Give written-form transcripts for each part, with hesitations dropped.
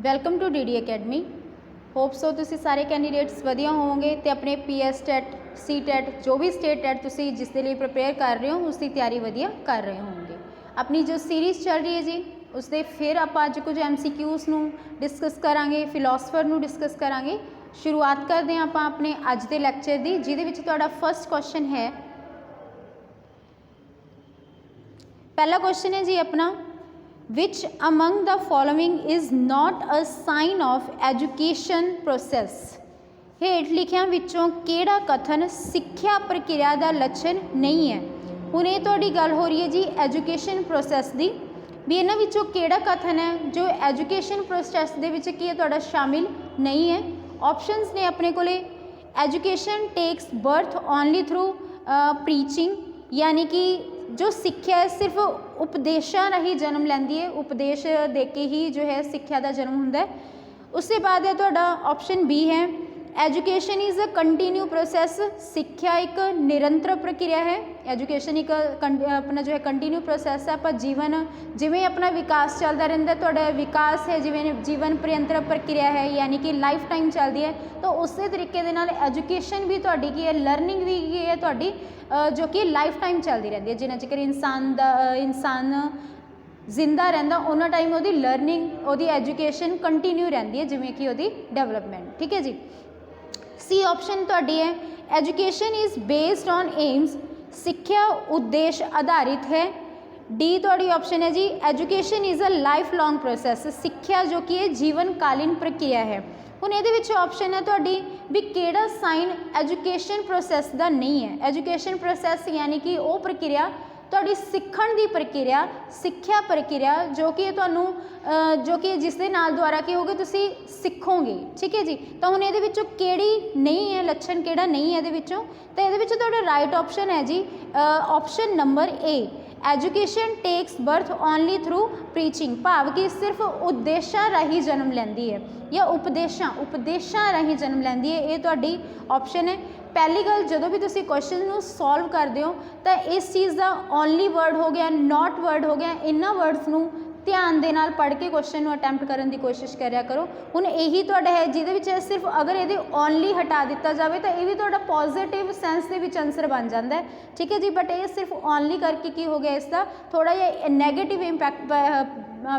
Welcome to the academy. Hope so तुसी सारे candidates वधिया होवोगे तो अपने PS टैट सी टैट जो भी स्टेट टैट तुसी जिसके लिए प्रिपेयर कर रहे हो उसकी तैयारी वधिया कर रहे होंगे। अपनी जो सीरीज़ चल रही है जी उसके फिर आप अज कुछ MCQs नू डिस्कस करांगे, फिलोसफर नू डिस्कस करांगे। शुरुआत करते हैं आप अपने अज के लैक्चर की, जिहदे विच तुहाडा फर्स्ट क्वेश्चन है। पहला क्वेश्चन है जी अपना, which among the following is not a sign of education process। हेठ लिखिया विचों केड़ा कथन सिक्ख्या प्रक्रिया का लक्षण नहीं है। हुण ये तुहाडी गल हो रही है जी एजुकेशन प्रोसैस की, भी इन्हां विचों केड़ा कथन है जो एजुकेशन प्रोसैस दे विच की है तुहाडा शामिल नहीं है। ऑप्शनस ने अपने कोले, education takes birth only through preaching, यानी कि जो सिक्ख्या है सिर्फ उपदेशों राही जन्म लैंदी है, उपदेश दे के ही जो है सिक्ख्या का जन्म होंदा है। उसके बाद है तुहाडा ऑप्शन बी है, education is a continue process. सिक्ख्या एक निरंतर प्रक्रिया है। एजुकेशन एक अपना जो है कंटिन्यू प्रोसैस है। आप जीवन जिमें अपना विकास चलता रहता, तुहाडा विकास है जिमें जीवन पर्यंतर प्रक्रिया है, यानी कि लाइफ टाइम चलती है। तो उस तरीके दे नाल एजुकेशन भी तुहाडी की है, लर्निंग भी की है तुहाडी जो कि लाइफ टाइम चलती रहती है। जिन्ना चिकर इंसान जिंदा रहिंदा उन्ना टाइम उहदी लर्निंग, उहदी एजुकेशन कंटिन्यू रहिंदी है, जिवें कि उहदी डेवलपमेंट। ठीक है जी। सी ऑप्शन तुहाडी है, education is based on aims. सिक्ख्या उद्देश्य आधारित है। डी तुहाडी ऑप्शन है जी, education is a life long process. सिक्ख्या जो कि जीवन कालीन प्रक्रिया है। हुण इहदे विच ऑप्शन है तुहाडी भी केड़ा साइन एजुकेशन प्रोसैस का नहीं है। एजुकेशन प्रोसैस यानी कि वो प्रक्रिया तुहाडी सीखण दी प्रक्रिया, सिक्ख्या प्रक्रिया जो कि तुहानू जो कि जिस दे नाल द्वारा की होगी तुसी सीखोगे। ठीक है जी। तो हुण इहदे विचों केड़ी नहीं है, लक्षण केड़ा नहीं है इहदे विचों, तो इहदे विच तुहाडा राइट ऑप्शन है जी option number A, education takes birth only through preaching. भाव कि सिर्फ उद्देशा राही जन्म लैंदी है या उपदेशा राही जन्म लैंदी है। ये तुहाडी ऑप्शन है। पहली गल, जो भी तुसी क्वेश्चन नू सॉल्व करते हो तो इस चीज़ का ओनली वर्ड हो गया, नॉट वर्ड हो गया, इन्हां वर्ड्स नू ध्यान दे नाल पढ़ के क्वेश्चन अटैम्प्ट करने की कोशिश करिया करो। हुण यही तुहाडा है जिहदे विच सिर्फ अगर ये ओनली हटा दिता जाए तो यह भी तुहाडा पॉजिटिव सेंस के विच आंसर बन जाता है। ठीक है जी। बट ये सिर्फ ओनली करके की हो गया, इसका थोड़ा जिहा नैगेटिव इंपैक्ट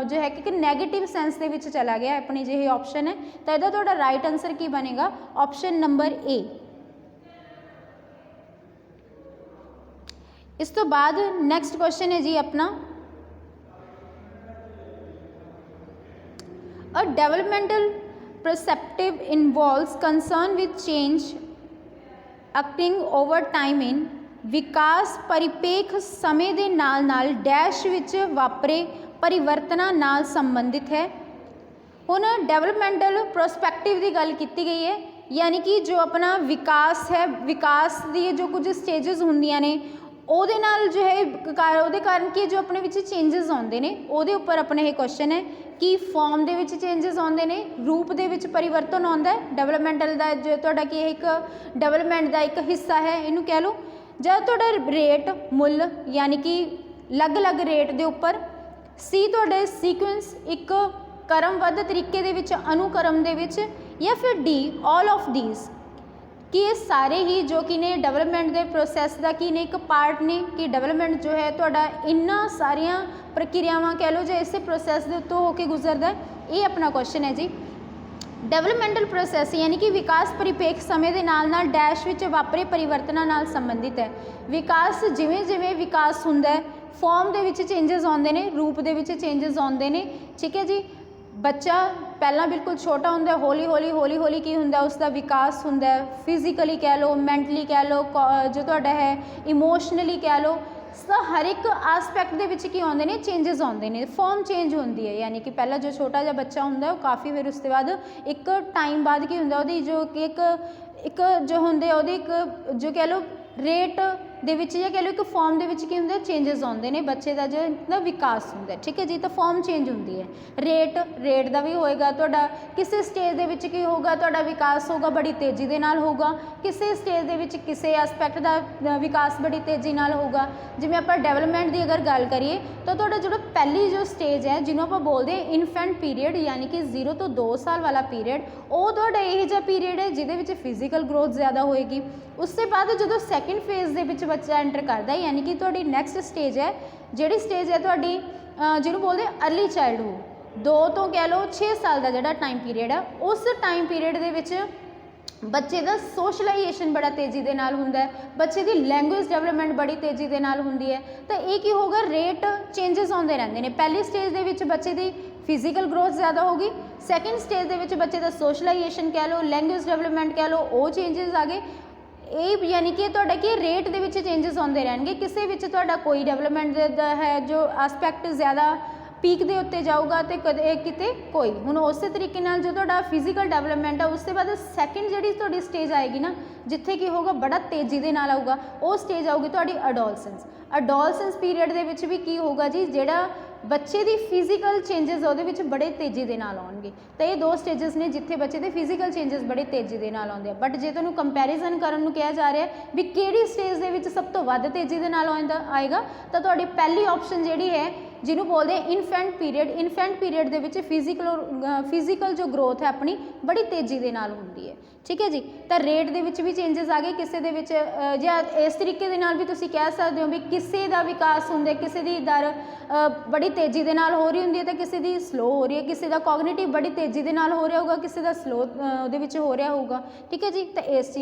जो है कि नैगेटिव सेंस के विच चला गया अपनी जिही ऑप्शन है। तो यदा तुहाडा राइट आंसर की बनेगा ऑप्शन नंबर ए। इस तो बाद नैक्सट क्वेश्चन है जी अपना, a developmental perceptive involves concern with change acting over time in. विकास परिपेख समय के नाल नाल डैश विच वापरे परिवर्तनां नाल संबंधित है। हुण डेवलपमेंटल प्रोस्पैक्टिव की गल की गई है, यानी कि जो अपना विकास है, विकास की जो कुछ स्टेजेस होंदियां ने ਉਹਦੇ ਨਾਲ जो है ਉਹਦੇ कारण कि जो अपने विच चेंजेस आउंदे ने ਉਹਦੇ उपर अपने ये क्वेश्चन है कि फॉर्म दे विच चेंजेस आउंदे ने, रूप दे विच परिवर्तन आउंदा है। डेवलपमेंटल दा जो तुहाडा कि एक डेवलपमेंट का एक हिस्सा है, इनू कह लो। जब तुहाडा रेट मुल यानी कि अलग अलग रेट दे उपर। सी तुहाडे सीक्वेंस एक क्रमबद्ध तरीके दे विच, अनुक्रम दे विच, या फिर डी ऑल ऑफ दीज कि ये सारे ही जो कि ने डेवलपमेंट के प्रोसैस का की ने एक पार्ट ने, कि डेवलपमेंट जो है तुहाडा इन्ना सारिया प्रक्रियावां कह लो जो इस प्रोसैस के उत्तों होकर गुजरता है। ये अपना क्वेश्चन है जी। डेवलपमेंटल प्रोसैस यानी कि विकास परिपेख समय के नाल नाल डैश विच वापरे परिवर्तनां नाल संबंधित है। विकास जिमें जिमें विकास हुंदा है, फॉर्म दे विच चेंजेस आउंदे ने, रूप दे विच चेंजेस आउंदे ने। ठीक है जी। बच्चा पहला बिल्कुल छोटा होंदा है, हौली हौली की होंदा उसका विकास होंदा है। फिजिकली कह लो, मैंटली कह लो, जो तुहाडा है इमोशनली कह लो, हर एक आसपैक्ट दे विच की आउंदे ने चेंजेस आउंदे ने। फॉर्म चेंज होंदी है, यानी कि पहला जो छोटा जिहा बच्चा होंदा है वो काफ़ी फिर उसके बाद एक टाइम बाद की होंदा, जो कि एक जो होंदे एक जो कह लो रेट ਦੇ ਵਿੱਚ ਜਾਂ ਕਹਿ ਲਓ ਇੱਕ ਫਾਰਮ ਦੇ ਵਿੱਚ ਕੀ ਹੁੰਦਾ ਚੇਂजेस ਆਉਂਦੇ ਨੇ ਬੱਚੇ ਦਾ ਜੋ ਦਾ ਵਿਕਾਸ ਹੁੰਦਾ ਠੀਕ ਹੈ ਜੀ ਤਾਂ ਫਾਰਮ ਚੇਂਜ ਹੁੰਦੀ ਹੈ ਰੇਟ ਦਾ ਵੀ ਹੋਏਗਾ ਤੁਹਾਡਾ ਕਿਸੇ ਸਟੇਜ ਦੇ ਵਿੱਚ ਕੀ ਹੋਊਗਾ ਤੁਹਾਡਾ ਵਿਕਾਸ ਹੋਊਗਾ ਬੜੀ ਤੇਜ਼ੀ ਦੇ ਨਾਲ ਹੋਊਗਾ ਕਿਸੇ ਸਟੇਜ ਦੇ ਵਿੱਚ ਕਿਸੇ ਐਸਪੈਕਟ ਦਾ ਵਿਕਾਸ ਬੜੀ ਤੇਜ਼ੀ ਨਾਲ ਹੋਊਗਾ ਜਿਵੇਂ ਆਪਾਂ ਡਿਵੈਲਪਮੈਂਟ ਦੀ ਅਗਰ ਗੱਲ ਕਰੀਏ ਤਾਂ ਤੁਹਾਡਾ ਜਿਹੜਾ ਪਹਿਲੀ जो स्टेज है जिन्हों आप बोलते हैं इन्फेंट पीरियड यानी कि 0 तो 2 साल वाला पीरियड वो तुहाडा यह जिहा पीरियड है जिहदे विच फिजिकल ग्रोथ ज़्यादा होएगी उससे बाद जो सैकेंड फेज़ दे विच बच्चा एंटर करता है यानी कि तुहाडी नैक्सट स्टेज है जिहड़ी स्टेज है तुहाडी जिन्हों बोलते हैं अर्ली चाइल्डहुड 2 तो कह लो 6 साल का जिहड़ा टाइम पीरियड है उस टाइम पीरियड दे विच बच्चे का सोशलाइजेशन बड़ा तेज़ी के नाल हुंदा है बच्चे की लैंगुएज डेवलपमेंट बड़ी तेज़ी के नाल हुंदी है तो ये की होगा रेट चेंजेस आते रहते हैं पहली स्टेज के विच बच्चे की फिजिकल ग्रोथ ज़्यादा होगी सैकेंड स्टेज के विच बच्चे का सोशलाइजेशन कह लो लैंगुएज डेवलपमेंट कह लो वो चेंजेस आ गए ये यानी कि तुहाडा कि रेट के विच चेंजेस आते रहेंगे किसी विच तुहाडा कोई डेवलपमेंट है जो आस्पैक्ट ज़्यादा पीक के उत्ते जाऊगा तो कदे किते कोई हुण उस तरीके नाल जो तुहाडा फिजिकल डेवलपमेंट है उसके बाद सैकेंड जिहड़ी तुहाडी स्टेज आएगी ना जिथे की होगा बड़ा तेज़ी के नाल आऊगा वो स्टेज आऊगी तुहाडी अडोलसेंस पीरियड दे विच भी की होगा जी जिहड़ा बच्चे की फिजिकल चेंजेस वो बड़े तेज़ी के नाल आउणगे तो ये 2 स्टेजेस ने जिथे बच्चे के फिजिकल चेंजेस बड़े तेज़ी के नाल आउंदे बट जे तुहानूं कंपैरिजन करन नूं कहा जा रहा है भी किहड़ी स्टेज दे विच सब तो वध तेज़ी के नाल आएगा तो तुहाडी पहली ऑप्शन जिहड़ी है जिन्हों बोलते हैं इन्फेंट पीरियड के विच फिजिकल जो ग्रोथ है अपनी बड़ी तेज़ी के नाल हुंदी है ठीक है जी तो रेट दे विच भी चेंजेस आ गए किसी दे विच या इस तरीके दे नाल भी तुसीं कह सकते हो भी किसी का विकास हुंदा किसी की दर बड़ी तेज़ी के नाल हो रही हुंदी है तो किसी की स्लो हो रही है किसी का कॉग्निटिव बड़ी तेज़ी के नाल हो रहा होगा किसी का स्लो उहदे विच हो रहा होगा ठीक है जी तो इस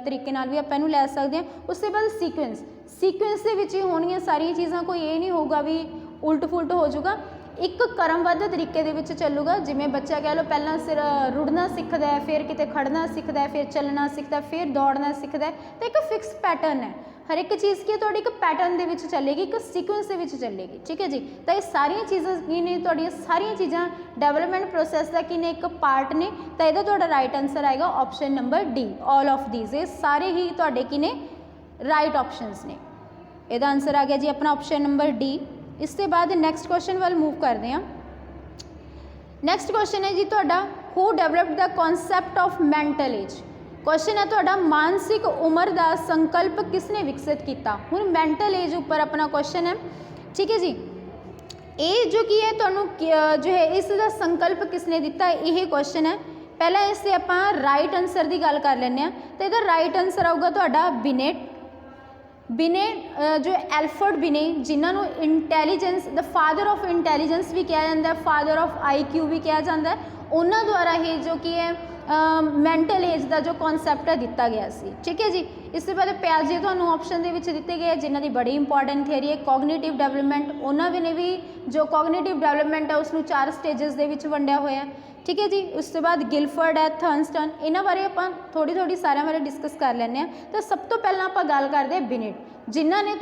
तरीके नाल भी आपां इहनूं लै सकते हैं उसके बाद सीक्वेंस दे विच ही होणगीआं सारियां चीज़ां कोई ये नहीं होगा भी उल्ट फुलट हो जाऊगा एक क्रमबद्ध तरीके दे विच चलूगा जिमें बच्चा कह लो पहला सिर रुड़ना सीखता है फिर किते खड़ना सीखता है फिर चलना सीखता है फिर दौड़ना सीखता है तो एक फिक्स पैटर्न है हर एक चीज़ की तुहाडी एक पैटर्न दे विच चलेगी एक सीक्वेंस दे विच चलेगी ठीक है जी तो ये सारियां चीज़ां की ने तुहाडियां सारियां चीज़ां डेवलपमेंट प्रोसैस का की ने एक पार्ट ने तो इहदा तुहाडा राइट आंसर आएगा option number D all of these ये सारे ही तुहाडे की ने राइट ऑप्शनस ने इहदा आंसर आ गया जी अपना ऑप्शन नंबर डी इसके बाद नैक्सट क्वेश्चन वाल मूव करते हैं नैक्सट क्वेश्चन है जी तुहाडा who developed the concept of mental age question है तुहाडा मानसिक उम्र का संकल्प किसने विकसित किया हुण मैंटल एज उपर अपना क्वेश्चन है ठीक है जी ये जो की है तुहानूं जो है इसका संकल्प किसने दिता यही क्वेश्चन है पहला इससे आपां राइट आंसर की गल कर लैंदे हां तो इहदा राइट आंसर आऊगा तुहाडा बिनेट जो एल्फर्ड बिने जिन्होंने intelligence the father of intelligence भी कहा जाता है फादर ऑफ IQ भी कहा जाता है उन्होंने द्वारा ही जो कि है मैंटल एज का जो कॉन्सैप्ट है दिता गया सी ठीक है जी इससे बाद प्याजे तो ऑप्शन के दिते गए जिन्हों की बड़ी इंपॉर्टेंट थियरी है कॉग्निटिव डेवलपमेंट उन्होंने भी जो कॉग्निटिव डेवलपमेंट है उसनूं 4 स्टेजेस के विच वंडिया होया ठीक है जी उसके बाद गिलफर्ड है थर्नस्टन इन्हों बारे आप थोड़ी सारे बारे डिस्कस कर लें तो सब तो पहला आप गल करते हैं बिनेट जिन्हों ने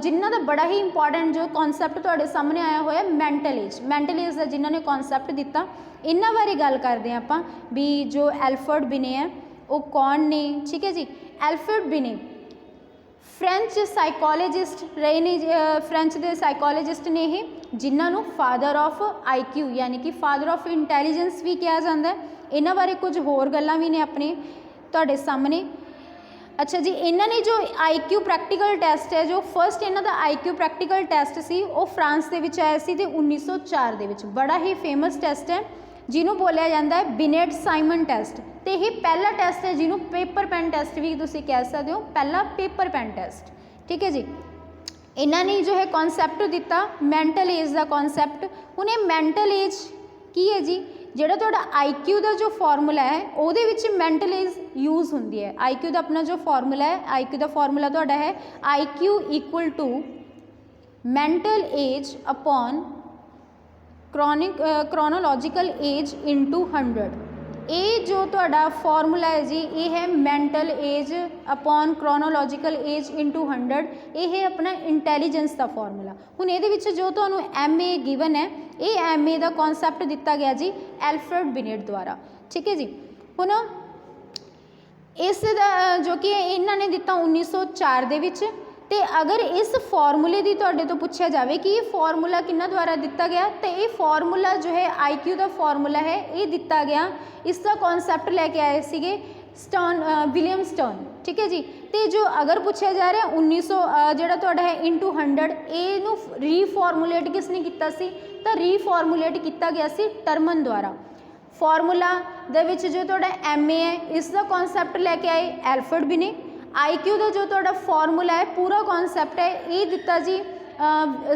जिन्हों का बड़ा ही इंपॉर्टेंट जो कॉन्सैप्ट तुहाडे सामने आया हुआ मैंटल एज का जिन्होंने कॉन्सैप्ट दिता इन्हों बारे गल करते हैं आप भी जो एल्फर्ड बिने है वो कौन ने ठीक है जी एल्फर्ड बिने फ्रेंच साइकोलॉजिस्ट रहे ने फ्रेंच के साइकोलॉजिस्ट ने ये जिन्होंने फादर ऑफ IQ यानी कि फादर ऑफ इंटैलीजेंस भी कहा जाता है इन्हों बारे कुछ होर गल्लां भी ने अपने तुहाडे सामने अच्छा जी इन्होंने जो IQ प्रैक्टिकल टैसट है जो फर्स्ट इन्हों का IQ प्रैक्टिकल टैसट सी वो फ्रांस के विच आया सी ते 1904 के विच बड़ा ही फेमस टैसट है जिन्हों बोलिया जाता है बिनेट साइमन टैसट तो यही पहला टैसट है जिन्हों पेपर पेन टैसट भी तुसीं कह सकते हो पहला पेपर पेन टैसट ठीक है जी इन्होंने जो है कॉन्सैप्ट दिता मैंटल एज का कॉन्सैप्ट उन्हें मैंटल एज की है जी ਜਿਹੜਾ ਤੁਹਾਡਾ IQ ਦਾ जो ਫਾਰਮੂਲਾ है ਉਹਦੇ ਵਿੱਚ ਮੈਂਟਲ ਏਜ यूज़ ਹੁੰਦੀ है IQ ਦਾ अपना जो ਫਾਰਮੂਲਾ है IQ ਦਾ ਫਾਰਮੂਲਾ ਤੁਹਾਡਾ है IQ equal to mental age upon chronological age into 100 ये जो तुहाडा फॉर्मूला है जी ये है mental age upon chronological age into 100 ये है अपना इंटैलीजेंस का फॉर्मूला हुण इहदे विच जो तुहानूं MA गिवन है ये MA का कॉन्सैप्ट दिता गया जी एल्फ्रेड बिनेट द्वारा ठीक है जी हुण इस जो कि इन्होंने दिता 1904 दे विच तो अगर इस फॉर्मूले की तुहाडे तो पूछा जाए कि ये फॉर्मूला किन्ना द्वारा दिता गया, तो ये फॉर्मूला जो है IQ का फॉर्मूला है ये दिता गया, इसका कॉन्सैप्ट लैके आए सीगे विलियम स्टर्न। ठीक है जी। तो जो अगर पूछा जा रहा 1900 जोड़ा तुहाडा है इंटू 100 इनू रीफॉर्मूलेट किसने किया सी, तो रीफॉर्मूलेट किया गया सी टर्मन द्वारा। फॉर्मूला दे विच जो तुहाडा MA है इसका कॉन्सैप्ट लैके आए एल्फ्रेड बिने। IQ का जो तुहाडा फॉर्मूला है पूरा कॉन्सैप्ट है ये दिता जी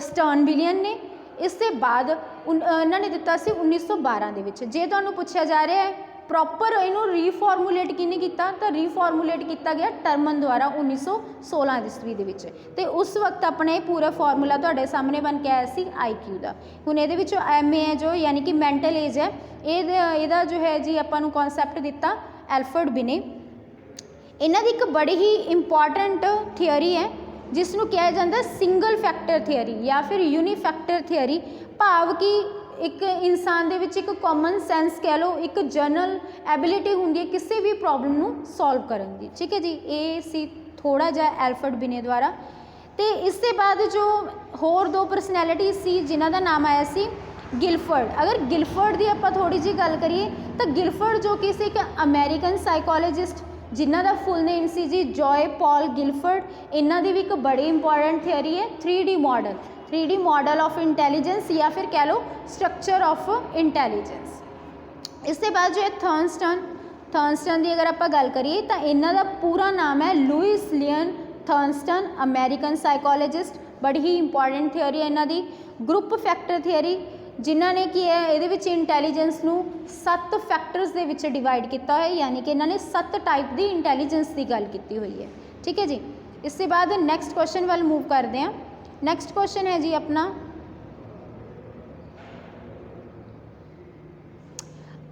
स्टर्न विलियम ने। इसके बाद उन्होंने दिता सी 1912 दे विच। जे तुहानूं पूछा जा रहा है प्रॉपर इनू रीफॉर्मूलेट किने किया, तो रीफॉर्मूलेट किया गया टर्मन द्वारा 1916 ईस्वी दे विच। ते उस वक्त अपने पूरा फॉर्मूला तुहाडे सामने बन के आया सी IQ का। हुण इहदे विच MA है जो यानी कि मैंटल एज है ਇਹਦਾ जो है जी आपां नूं कॉन्सैप्ट दिता एल्फ्रेड बिने। इन्हां दी एक बड़ी ही इंपॉर्टेंट थियरी है जिसनूं कहा जाता सिंगल फैक्टर थियरी या फिर यूनीफैक्टर थियरी, भाव कि एक इंसान दे विच एक कॉमन सेंस कह लो, एक जनरल एबिलिटी होंदी है किसी भी प्रॉब्लम नूं सॉल्व करन दी। ठीक है जी। ये सी थोड़ा जिहा एल्फ्रेड बिने द्वारा। तो इसके बाद जो होर दो परसनैलिटी सी जिन्हां दा नाम आया सी गिलफर्ड। अगर गिलफर्ड की आप थोड़ी जी गल करिए तो गिलफर्ड जो कि एक अमेरिकन साइकोलॉजिस्ट जिन्हों का फुल नेम सी जी जॉय पॉल गिलफर्ड। इन्हों की भी एक बड़ी इंपॉर्टेंट थियरी है 3D model, 3D model of intelligence या फिर कह लो स्ट्रक्चर ऑफ इंटैलीजेंस। इसके बाद जो है थर्नस्टन की अगर आप गल करिए तो इन्हों का पूरा नाम है लुइस लियन थर्नस्टन, अमेरिकन साइकोलॉजिस्ट। बड़ी ही इंपॉर्टेंट थियरी है इन्हों की। ग्रुप फैक्टर थियरी जिन्होंने की है ये इंटैलीजेंस नूं 7 फैक्टर्स दे विच डिवाइड किया है, यानी कि इन्होंने 7 टाइप की इंटैलीजेंस की गल की हुई है। ठीक है जी। इसके बाद नैक्सट क्वेश्चन वाल मूव करते हैं। नैक्सट क्वेश्चन है जी अपना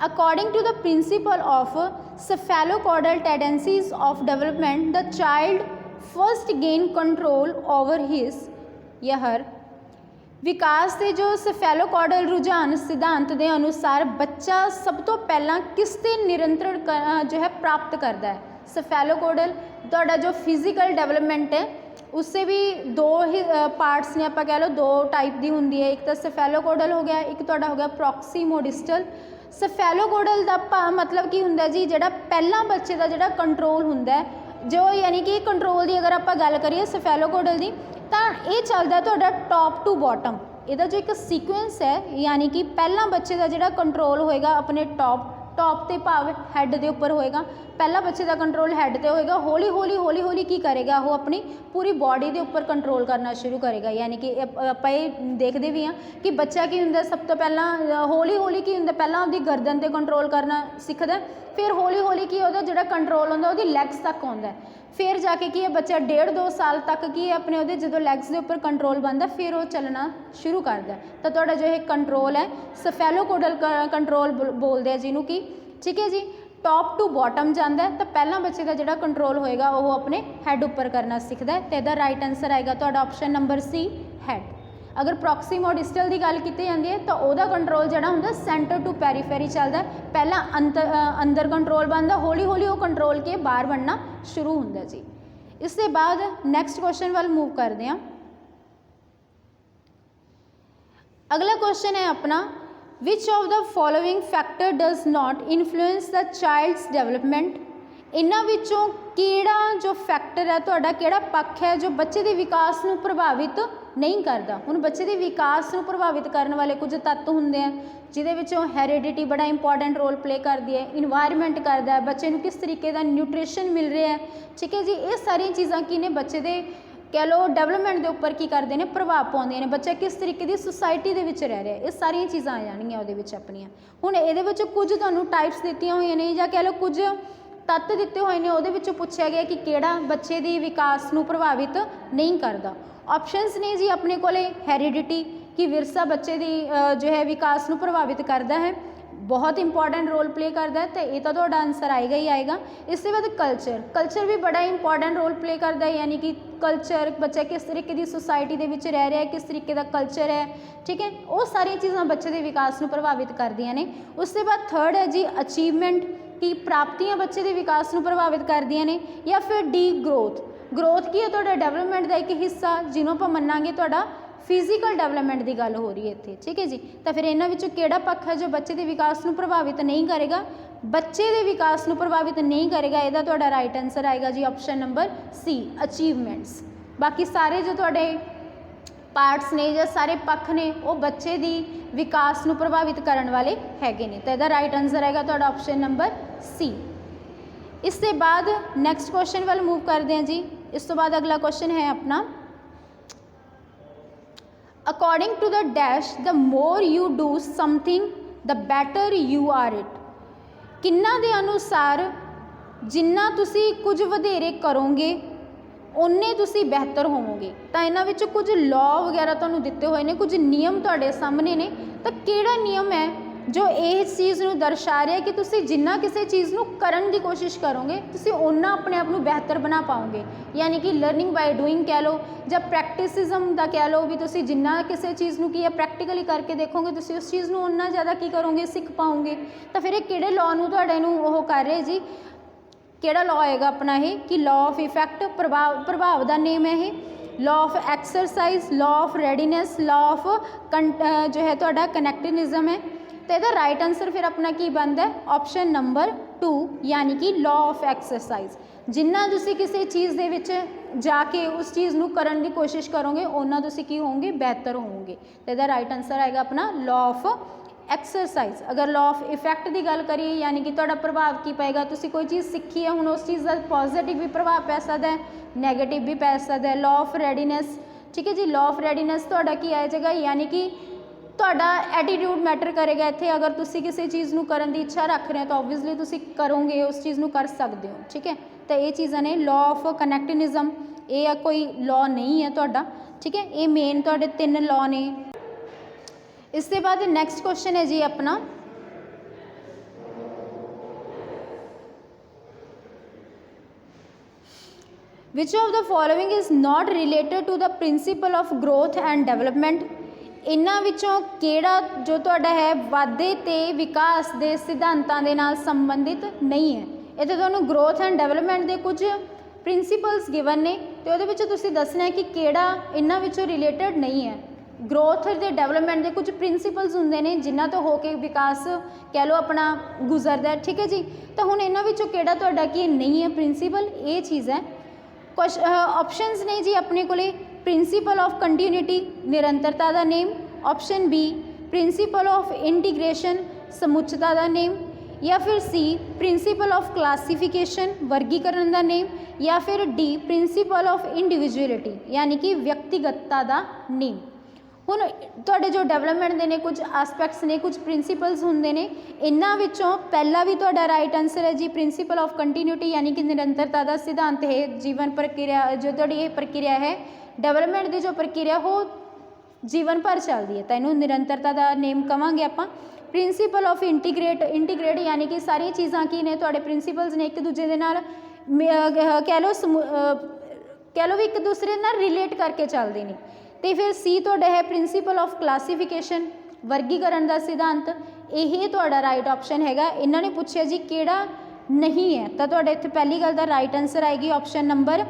according to the principle of cephalocaudal tendencies of development the child first gain control over his या हर विकास के जो सेफेलोकॉर्डल रुझान सिद्धांत के अनुसार बच्चा सब तो पहला किस ते नियंत्रण जो है प्राप्त करता है। सेफेलोकॉर्डल तुहाडा जो फिजिकल डेवलपमेंट है उससे भी दो ही पार्ट्स ने, आप कह लो दो टाइप की होंगी है। एक तो सेफेलोकॉर्डल हो गया, एक तुहाडा हो गया प्रॉक्सीमोडिस्टल। सेफेलोकॉर्डल का मतलब की हुंदा जी जिहड़ा पहला बच्चे का जिहड़ा कंट्रोल हुंदा है जो, यानी कि कंट्रोल की अगर आप गल करिए सेफेलोकॉर्डल की तो ये चलता तुहाडा टॉप टू बॉटम। इहदा जो एक सीक्वेंस है यानी कि पहला बच्चे का जिहड़ा कंट्रोल होएगा अपने टॉप ते भाव हैड के उपर होएगा। पहला बच्चे का कंट्रोल हैड ते होएगा, हौली हौली हौली हौली की करेगा वो अपनी पूरी बॉडी के उपर कंट्रोल करना शुरू करेगा। यानी कि आप ये देखते भी हाँ कि बच्चा की हुंदा सब तो पहला हौली हौली की हुंदा पहला उसकी गर्दन ते कंट्रोल करना सीखता, फिर हौली हौली की उहदा जिहड़ा कंट्रोल हुंदा उसदी लैग्स तक आउंदा है, फिर जाके कि बच्चा 1.5-2 साल तक की अपने वो जो लैग्स के उपर कंट्रोल बनता फिर वो चलना शुरू करता है। तो तुहाडा जो एक कंट्रोल है सेफेलोकॉर्डल कंट्रोल बोलते हैं जिन्हों की। ठीक है जी। टॉप टू बॉटम जाता है तो पहला बच्चे का जो कंट्रोल होएगा वो अपने हैड उपर करना सीखता है। तो यदा राइट आंसर आएगा तो ऑप्शन नंबर सी हैड। अगर प्रॉक्सीमोडिस्टल की गल की जाती है तो वह कंट्रोल जोड़ा होंगे सेंटर टू पेरीफेरी चलता है, पहला अंदर कंट्रोल बनता हौली हौली वो कंट्रोल के बाहर बनना शुरू होंगे जी। इसके बाद नैक्सट क्वेश्चन वाल मूव करते हैं। अगला क्वेश्चन है अपना which of the following factor does not influence the child's development. इन्हां विचों किहड़ा जो फैक्टर है तुहाडा किहड़ा पक्ष है जो बच्चे के विकास को प्रभावित नहीं करता। हुण बच्चे के विकास को प्रभावित करने वाले कुछ तत्व होंगे हैं जिहदे विचों हैरिडिटी बड़ा इंपॉर्टेंट रोल प्ले करती है, इन्वायरमेंट करता है, बच्चे को किस तरीके का न्यूट्रिशन मिल रहा है। ठीक है जी। ये सारी चीज़ां की ने बच्चे के कह लो डेवलपमेंट के उपर की करते हैं प्रभाव पाते हैं, बच्चा किस तरीके की सोसाइटी के रह रहा है, ये सारिया चीज़ां आ जाएंगियां उहदे अपनियां। हुण इहदे कुछ तुहानूं टाइप्स दित्तियां होईयां ने जां कह लो कुछ तत्व दिते हुए हैं, उहदे विचों पूछा गया कि किहड़ा बच्चे के विकास को प्रभावित नहीं करता। ऑप्शनस ने जी अपने को हैरिडिटी कि विरसा बच्चे की जो है विकास को प्रभावित करता है, बहुत इंपॉर्टेंट रोल प्ले करता है, तो ये तो तुहाडा आंसर आएगा ही आएगा। इसके बाद कल्चर भी बड़ा इंपॉर्टेंट रोल प्ले करता है, यानी कि कल्चर बच्चा किस तरीके की सोसाइटी के विच रह रहा है, किस तरीके का कल्चर है। ठीक है, वो सारी चीज़ां बच्चे के विकास को प्रभावित करदियां ने। उसके बाद थर्ड है जी अचीवमेंट की प्राप्तियां बच्चे के विकास को प्रभावित करदियां ने, या फिर डी ग्रोथ ग्रोथ की है तुहाडा डेवलपमेंट का एक हिस्सा जिन्हों आप मनांगे तुहाडा फिजिकल डेवलपमेंट की गल हो रही है इत्थे, ठीक है जी। तो फिर इन्हां विचों किहड़ा पक्ष है जो बच्चे के विकास नूं प्रभावित नहीं करेगा, बच्चे के विकास नूं प्रभावित नहीं करेगा, इहदा तुहाडा राइट आंसर आएगा जी ऑप्शन नंबर सी अचीवमेंट्स। बाकी सारे जो तुहाडे पार्ट्स ने या सारे पक्ष ने वो बच्चे की विकास नूं प्रभावित करने वाले हैगे ने, तो इहदा राइट आंसर आएगा तुहाडा ऑप्शन नंबर सी। इस ते बाद नैक्सट क्वेश्चन वाल मूव करते हैं जी। इस तो बाद अगला क्वेश्चन है अपना, according to the dash the more you do something the better you are it. किन्ना दे अनुसार जिन्ना तुसी कुछ वधेरे करोगे उन्ने तुसी बेहतर होवोगे। तो इन्हां विच कुछ लॉ वगैरह तुहानूं दिते हुए ने, कुछ नियम तुहाडे सामने ने, तो किहड़ा नियम है जो इस चीज़ नूं दर्शा रहा है कि तुसी जिन्ना किसी चीज़ नूं करन दी कोशिश करोगे तुसी उन्ना अपने आप नूं बेहतर बना पाओगे। यानी कि लर्निंग बाय डूइंग कह लो या प्रैक्टिसिज्म दा कह लो भी तुसी जिन्ना किसी चीज़ नूं की है प्रैक्टिकली करके देखोगे तुसी उस चीज़ नूं उन्ना ज़्यादा की करोगे सीख पाओगे। तो फिर किहड़े लॉ नूं तुहाडे नूं ओह कर रहे जी, किहड़ा लॉ आएगा अपना ये कि लॉ ऑफ इफैक्ट प्रभाव का नेम है ये, law of exercise, law of readiness, law of जो है तुहाडा कनैक्टिनिज्म है। तो यदा राइट आंसर फिर अपना की बनता है ऑप्शन नंबर 2 यानी कि लॉ ऑफ एक्सरसाइज। जिन्ना तुसी किसी चीज़ दे विच जाके उस चीज़ नूं करन दी कोशिश करोगे उन्ना तुसी की होंगे बेहतर होंगे। तो यदा राइट आंसर आएगा अपना लॉ ऑफ एक्सरसाइज। अगर लॉ ऑफ इफैक्ट की गल करिए यानी कि तुहाडा प्रभाव की पेगा, तुसी कोई चीज़ सीखी है हुण उस चीज़ का पॉजिटिव भी प्रभाव पै सकता है नैगेटिव भी पै सकता है। लॉ ऑफ रेडीनेस, ठीक है जी, लॉ ऑफ रेडीनेस तुहाडा की आ जाएगा यानी कि तुहाडा एटीट्यूड मैटर करेगा इत्थे। अगर तुसी किसी चीज़ नूं करन दी इच्छा रख रहे हो तो ओबवियसली तुसी करोगे उस चीज़ नूं कर सकते हो, ठीक है। तो ये चीज़ां ने लॉ ऑफ कनैक्टिनिज्म, ये कोई लॉ नहीं है तुहाडा, ठीक है। ये मेन तुहाडे 3 लॉ ने। इसके बाद नैक्सट क्वेश्चन है जी अपना, which of the following is not related to the principle of growth and development. इन्हां विचों किहड़ा जो तुहाडा है वाधे ते विकास के सिद्धांतां दे नाल संबंधित नहीं है। इत्थे तुहानूं ग्रोथ एंड डेवलपमेंट के कुछ प्रिंसीपल्स गिवन ने तो उहदे विच तुसीं दसना है कि किहड़ा इन्हां विचों रिलेटेड नहीं है। ग्रोथ ते डेवलपमेंट के कुछ प्रिंसीपल्स होंदे ने जिन्हां तो होके विकास कह लो अपना गुजरदा है, ठीक है जी। तो हुण इन्हां विचों किहड़ा तुहाडा कि नहीं है प्रिंसीपल, ये चीज़ है। ऑप्शनस ने जी अपने कोले प्रिंसीपल ऑफ कंटिन्यूटी निरंतरता का नेम, option B principle of integration समुच्चता का नेम, या फिर सी प्रिंसीपल ऑफ क्लासीफिकेशन वर्गीकरण का नेम, या फिर डी प्रिंसीपल ऑफ इंडिविजुअलिटी यानी कि व्यक्तिगतता का नेम। हुण तुहाडे जो डेवलपमेंट के ने कुछ आसपैक्ट्स ने कुछ प्रिंसीपल्स होंदे ने, इन्हां विचों पहला भी तुहाडा राइट आंसर है जी प्रिंसीपल ऑफ कंटिन्यूटी यानी कि निरंतरता का सिद्धांत है। जीवन प्रक्रिया जो तुहाडी ये प्रक्रिया है डेवलपमेंट की जो प्रक्रिया हो जीवन भर चलती है तो इनू निरंतरता का नेम कहांगे आपां। प्रिंसीपल ऑफ इंटीग्रेट यानी कि सारी चीज़ां की ने तुहाडे प्रिंसीपल्स ने एक दूजे दे नाल कह लो भी एक दूसरे नाल रिलेट करके चलते हैं। तो फिर सी तुहाडा है प्रिंसीपल ऑफ क्लासीफिकेशन वर्गीकरण का सिद्धांत, यही तुहाडा राइट ऑप्शन हैगा। इन्हां ने पूछा जी किहड़ा नहीं है तो तुहाडे इत्थे पहली गल दा राइट आंसर आएगी option number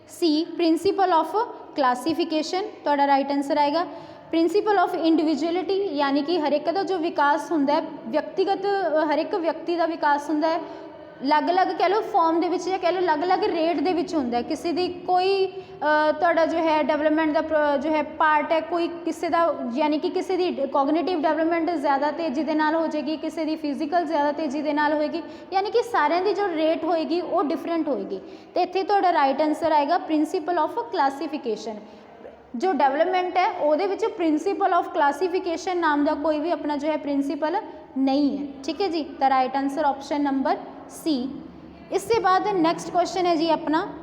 C principle of classification तुहाडा राइट आंसर आएगा। प्रिंसीपल ऑफ इंडिविजुअलिटी यानी कि हर एक का जो विकास होंदा है व्यक्तिगत हर एक व्यक्ति का विकास होंदा है अलग अलग कह लो फॉर्म दे विच या कह लो अलग अलग रेट दे विच होंदा है। किसी दी कोई तुहाडा जो है डेवलपमेंट का जो है पार्ट है कोई किसी का यानी कि किसी दी कॉग्निटिव डेवलपमेंट ज़्यादा तेज़ी दे नाल हो जाएगी, किसी दी फिजिकल ज़्यादा तेज़ी दे नाल होएगी, यानी कि सारिਆਂ दी जो रेट होएगी वो डिफरेंट होएगी। तो इत्थे तुहाडा राइट आंसर आएगा प्रिंसीपल ऑफ क्लासीफिकेशन। जो डेवलपमेंट है ਉਹਦੇ ਵਿੱਚ प्रिंसीपल ऑफ क्लासीफिकेशन नाम का कोई भी अपना जो है प्रिंसीपल नहीं है, ठीक है जी। तो right answer option number C. इससे बाद नेक्स्ट क्वेश्चन है जी अपना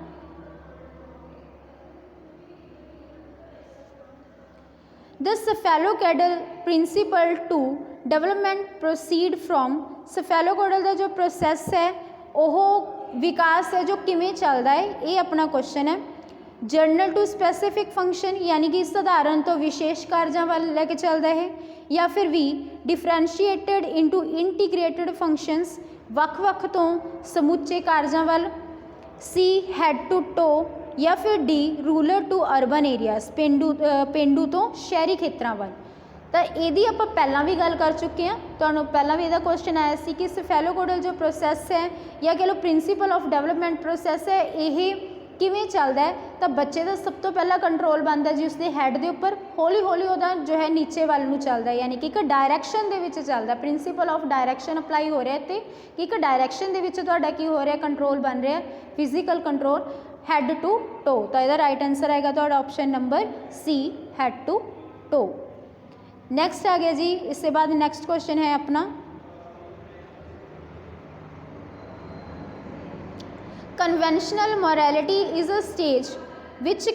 the cephalocaudal principle to development proceed from. Cephalocaudal का जो प्रोसैस है वह विकास है जो किमें चलता है ये अपना क्वेश्चन है। जर्नल टू स्पैसीफिक फंक्शन यानी कि साधारण तो विशेष कार्यों वाल लैके चलता है, या फिर भी डिफरेंशिएटेड इंटू इंटीग्रेटेड फंक्शनस वख-वख तो समुचे कार्यों वाल, सी हैड टू टो या फिर D rural to urban areas पेंडू तो शहरी खेतरां ਵੱਲ। ਤਾਂ ਇਹਦੀ ਆਪਾਂ ਪਹਿਲਾਂ ਵੀ ਗੱਲ ਕਰ ਚੁੱਕੇ ਹਾਂ, ਤੁਹਾਨੂੰ ਪਹਿਲਾਂ ਵੀ ਇਹਦਾ ਕੁਐਸਚਨ ਆਇਆ ਸੀ ਕਿ ਸਫੈਲੋਪੋਡਲ ਜੋ ਪ੍ਰੋਸੈਸ ਹੈ ਜਾਂ ਕਹ ਲਓ ਪ੍ਰਿੰਸੀਪਲ ਆਫ ਡਿਵੈਲਪਮੈਂਟ ਪ੍ਰੋਸੈਸ ਹੈ ਇਹ ਕਿਵੇਂ ਚੱਲਦਾ ਹੈ। ਤਾਂ ਬੱਚੇ ਦਾ ਸਭ ਤੋਂ ਪਹਿਲਾਂ ਕੰਟਰੋਲ ਬਣਦਾ ਜੀ ਉਸਦੇ ਹੈਡ ਦੇ ਉੱਪਰ, ਹੌਲੀ ਹੌਲੀ ਉਹਦਾ ਜੋ ਹੈ ਨੀਚੇ ਵੱਲ ਨੂੰ ਚੱਲਦਾ, ਯਾਨੀ ਕਿ ਇੱਕ ਡਾਇਰੈਕਸ਼ਨ ਦੇ ਵਿੱਚ ਚੱਲਦਾ। ਪ੍ਰਿੰਸੀਪਲ ਆਫ ਡਾਇਰੈਕਸ਼ਨ ਅਪਲਾਈ ਹੋ ਰਿਹਾ ਤੇ ਇੱਕ ਡਾਇਰੈਕਸ਼ਨ ਦੇ ਵਿੱਚ ਤੁਹਾਡਾ ਕੀ ਹੋ ਰਿਹਾ, ਕੰਟਰੋਲ ਬਣ ਰਿਹਾ, physical control head to toe. ਤਾਂ ਇਹਦਾ ਰਾਈਟ ਆਂਸਰ ਆਏਗਾ ਤੁਹਾਡਾ option number C head to toe. Next आ गया जी, इसके बाद नेक्स्ट क्वेश्चन है अपना conventional morality is a stage which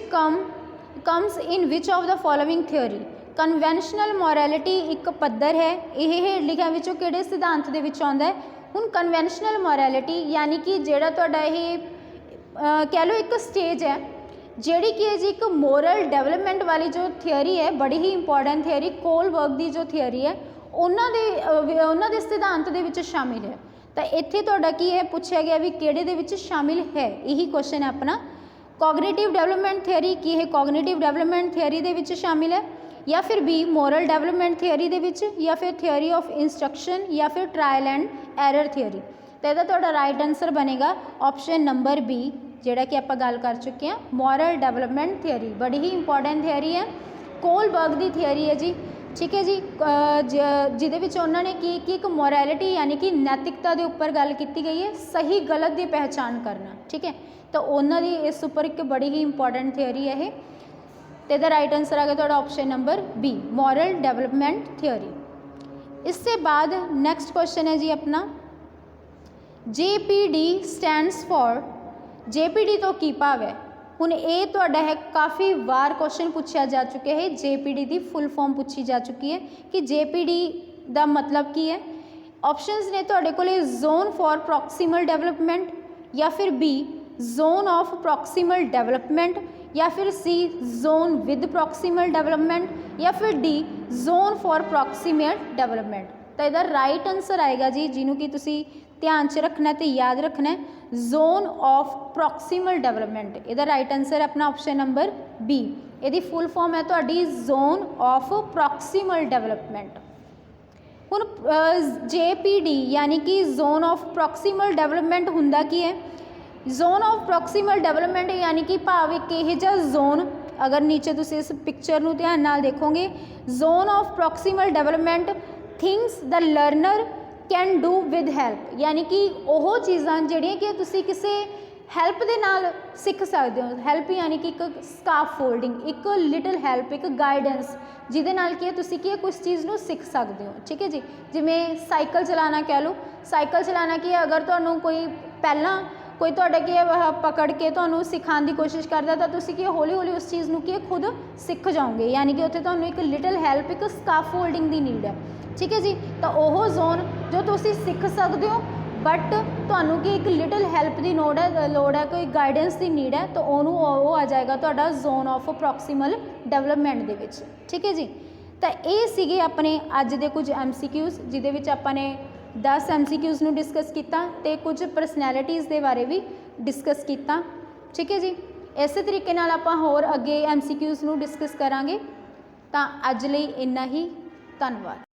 comes in which of the following theory. Conventional morality एक पद्धर है, यह हेठ लिखिया विचों किहड़े सिद्धांत दे विच आउंदा है। हुण कन्वेंशनल मोरालिटी यानी कि जिहड़ा तुहाडा यह कह लो एक स्टेज है ਜਿਹੜੀ कि है जी एक मोरल डेवलपमेंट वाली जो थियरी है, बड़ी ही इंपॉर्टेंट थियरी कोलबर्ग की जो थियरी है उन्होंने सिद्धांत दे विच शामिल है। तो इत्थे तुहाडा की है पूछा गया भी किहड़े दे विच शामिल है, यही क्वेश्चन है अपना। कॉग्निटिव डेवलपमेंट थियरी की है, कॉग्निटिव डेवलपमेंट थियरी दे विच शामिल है, या फिर बी मोरल डेवलपमेंट थियरी दे विच, या फिर थियरी ऑफ इंस्ट्रक्शन, या फिर ट्रायल एंड एरर थियरी। तो यदा तुहाडा राइट आंसर बनेगा ऑप्शन नंबर बी, जिहड़ा कि आप गल कर चुके हैं मॉरल डेवलपमेंट थियरी, बड़ी ही इंपॉर्टेंट थियरी है, कोलबर्ग की थियरी है जी। ठीक है जी, जिहदे विच उन्होंने की एक मोरैलिटी यानी कि नैतिकता के उपर गल की गई है, सही गलत की पहचान करना। ठीक है, तो उन्होंने इस उपर एक बड़ी ही इंपॉर्टेंट थियरी है ये। तो इसका राइट आंसर आ गया तुहाडा option number B, moral development theory. इससे बाद नैक्सट क्वेश्चन है जी अपना JPD स्टैंड्स फॉर, JPD तो की भाव है। हुण ये तुहाडा है काफ़ी वार क्वेश्चन पूछा जा चुके है, JPD की फुल फॉर्म पूछी जा चुकी है कि JPD का मतलब की है। ऑप्शंस ने तुहाडे कोले जोन फॉर प्रॉक्सीमल डेवलपमेंट, या फिर B zone of proximal development, या फिर सी जोन विद प्रॉक्सीमल डेवलपमेंट, या फिर डी जोन फॉर प्रॉक्सीमल डेवलपमेंट। तो इसका राइट आंसर आएगा जी, जिन्हों कि तुसी ध्यान च रखना तो याद रखना है, जोन ऑफ प्रॉक्सीमल डेवलपमेंट। इसका राइट आंसर अपना ऑप्शन नंबर बी, यदि फुल फॉर्म है तुहाडी जोन ऑफ प्रॉक्सीमल डेवलपमेंट। हुण JPD यानी कि जोन ऑफ प्रॉक्सीमल डेवलपमेंट हुंदा की है। जोन ऑफ प्रॉक्सीमल डेवलपमेंट यानी कि भाव एक इहो जिहा जोन, अगर नीचे तुसीं इस पिक्चर नूं ध्यान नाल देखोगे, zone of proximal development things the learner can do with help, यानी कि वो चीज़ां जिहड़ियां कि तुसीं किसी हैल्प दे नाल सीख सकते हो। हैल्प यानी कि एक स्काफ फोल्डिंग, एक लिटल हैल्प, एक गाइडेंस जिहदे नाल कि तुसीं कि कुछ चीज़ नूं सीख सकते हो। ठीक है जी, जिवें साइकिल चलाना कह लो, साइकिल चलाना कि अगर तुहानूं कोई पहलां कोई तुहाडा कि पकड़ के तुहानूं सिखाने की कोशिश करता तो तुसीं कि हौली हौली उस चीज़ नूं कि खुद सीख जाओगे, यानी कि उत्थे तुहानूं एक लिटल हैल्प, एक स्काफ फोल्डिंग की नीड है। ठीक है जी, तो वह जोन जो तुसीं सीख सकते हो बट तुहानूं कि एक लिटल हैल्प की लोड़ है, कोई गाइडेंस की नीड है, तो वो आ जाएगा तुहाडा जोन ऑफ प्रॉक्सीमल डेवलपमेंट दे विच। ठीक है जी, तो ये सीगे अपने अज दे कुछ MCQs, जिहदे विच आपां ने 10 MCQs नूं डिस्कस किया, तो कुछ परसनैलिटीज़ के बारे भी डिस्कस किया। ठीक है जी, इस तरीके नाल आपां होर अगे MCQs नूं डिस्कस करांगे। तो अज लई इन्ना ही, धन्नवाद।